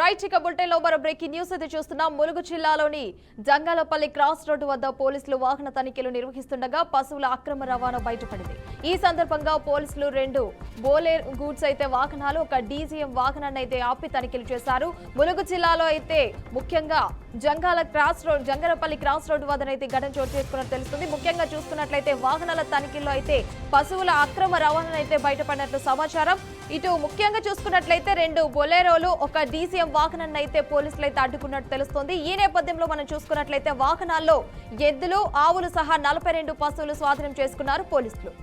Right ఇక బులెటిన్లో మరో బ్రేకింగ్ న్యూస్ అయితే చూస్తున్నాం. ములుగు జిల్లాలోని జంగాలపల్లి క్రాస్ రోడ్డు వద్ద పోలీసులు వాహన తనిఖీలు నిర్వహిస్తుండగా పశువుల అక్రమ రవాణా బయటపడింది. ఈ సందర్భంగా పోలీసులు 2 బోలేర్ గూడ్స్ అయితే వాహనాలు, ఒక డీజీఎం వాహనాన్ని అయితే ఆపి తనిఖీలు చేశారు. ములుగు జిల్లాలో అయితే ముఖ్యంగా జంగాలపల్లి క్రాస్ రోడ్డు వద్దనైతే ఘటన చోటు చేసుకున్నట్టు తెలుస్తుంది. ముఖ్యంగా చూసుకున్నట్లయితే వాహనాల తనిఖీల్లో అయితే పశువుల అక్రమ రవాణా అయితే బయటపడినట్లు సమాచారం. ఇటు ముఖ్యంగా చూసుకున్నట్లయితే 2 బొలేరోలు, ఒక డీసీఎం వాహనాన్ని అయితే పోలీసులు అయితే అడ్డుకున్నట్టు తెలుస్తోంది. ఈ నేపథ్యంలో మనం చూసుకున్నట్లయితే వాహనాల్లో ఎద్దులు, ఆవులు సహా 42 పశువులు స్వాధీనం చేసుకున్నారు పోలీసులు.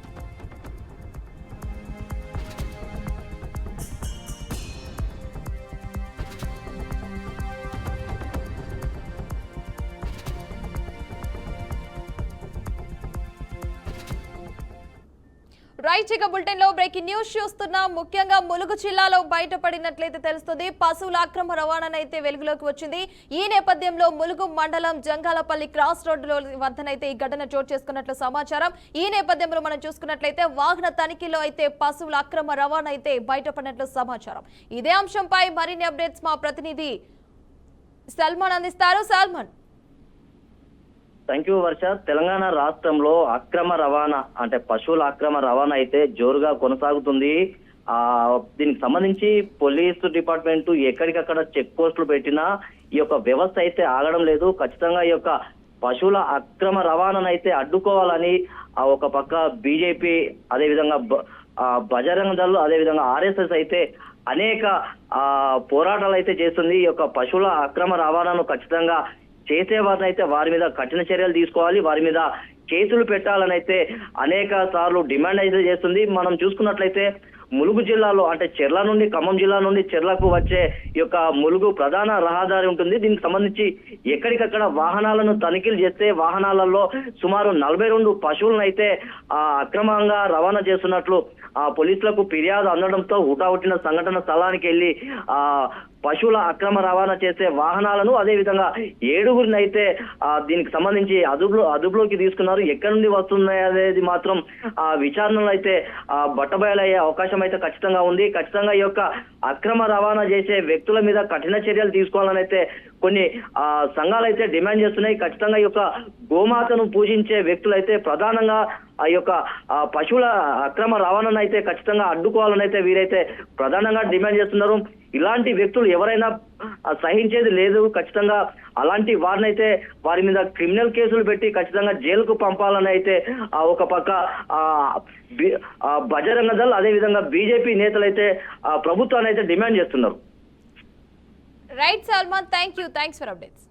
రైట్ ఇక బులెటిన్ లో బ్రేకింగ్ న్యూస్ చూస్తున్నాం. ముఖ్యంగా ములుగు జిల్లాలో బయటపడినట్లయితే తెలుస్తుంది. పశువుల అక్రమ రవాణా అయితే వెలుగులోకి వచ్చింది. ఈ నేపథ్యంలో ములుగు మండలం జంగాలపల్లి క్రాస్ రోడ్డు వద్దనైతే ఈ ఘటన చోటు చేసుకున్నట్లు సమాచారం. ఈ నేపథ్యంలో మనం చూసుకున్నట్లయితే వాహన తనిఖీలో అయితే పశువుల అక్రమ రవాణా అయితే బయటపడినట్లు సమాచారం. ఇదే అంశంపై మరిన్ని అప్డేట్స్ మా ప్రతినిధి సల్మాన్ అందిస్తారు. సల్మాన్. థ్యాంక్ యూ వర్ష. తెలంగాణ రాష్ట్రంలో అక్రమ రవాణా అంటే పశువుల అక్రమ రవాణా అయితే జోరుగా కొనసాగుతుంది. దీనికి సంబంధించి పోలీసు డిపార్ట్మెంట్ ఎక్కడికక్కడ చెక్ పోస్టులు పెట్టినా ఈ యొక్క వ్యవస్థ అయితే ఆగడం లేదు. ఖచ్చితంగా ఈ యొక్క పశువుల అక్రమ రవాణాను అయితే అడ్డుకోవాలని ఒక పక్క బీజేపీ, అదేవిధంగా బజరంగ దళ్, అదేవిధంగా ఆర్ఎస్ఎస్ అయితే అనేక పోరాటాలు అయితే చేస్తుంది. ఈ యొక్క పశువుల అక్రమ రవాణాను ఖచ్చితంగా చేసేవారిని అయితే వారి మీద కఠిన చర్యలు తీసుకోవాలి, వారి మీద కేసులు పెట్టాలని అయితే అనేక సార్లు డిమాండ్ అయితే చేస్తుంది. మనం చూసుకున్నట్లయితే ములుగు జిల్లాలో అంటే చెర్ల నుండి, ఖమ్మం జిల్లా నుండి చెర్లకు వచ్చే ఈ యొక్క ములుగు ప్రధాన రహదారి ఉంటుంది. దీనికి సంబంధించి ఎక్కడికక్కడ వాహనాలను తనిఖీలు చేస్తే వాహనాలలో సుమారు 42 పశువులను అయితే అక్రమంగా రవాణా చేస్తున్నట్లు పోలీసులకు ఫిర్యాదు అందడంతో హుటాహుటిన సంఘటన స్థలానికి వెళ్లి పశువుల అక్రమ రవాణా చేసే వాహనాలను, అదే విధంగా 7గురిని అయితే దీనికి సంబంధించి అదుపులోకి తీసుకున్నారు. ఎక్కడి నుండి వస్తున్నాయి అనేది మాత్రం విచారణలో అయితే బట్టబయలయ్యే అవకాశం అయితే ఖచ్చితంగా ఉంది. ఖచ్చితంగా ఈ యొక్క అక్రమ రవాణా చేసే వ్యక్తుల మీద కఠిన చర్యలు తీసుకోవాలని అయితే కొన్ని సంఘాలు అయితే డిమాండ్ చేస్తున్నాయి. ఖచ్చితంగా ఈ యొక్క గోమాతను పూజించే వ్యక్తులు అయితే ప్రధానంగా ఆ యొక్క పశువుల అక్రమ రవాణాను అయితే ఖచ్చితంగా అడ్డుకోవాలని అయితే వీరైతే ప్రధానంగా డిమాండ్ చేస్తున్నారు. ఇలాంటి వ్యక్తులు ఎవరైనా సహించేది లేదు. ఖచ్చితంగా అలాంటి వారినైతే వారి మీద క్రిమినల్ కేసులు పెట్టి ఖచ్చితంగా జైలుకు పంపాలని అయితే ఒక పక్క బజరంగ దళ్, అదే విధంగా బీజేపీ నేతలు అయితే ప్రభుత్వాన్ని అయితే డిమాండ్ చేస్తున్నారు. Right Salman, thanks for updates.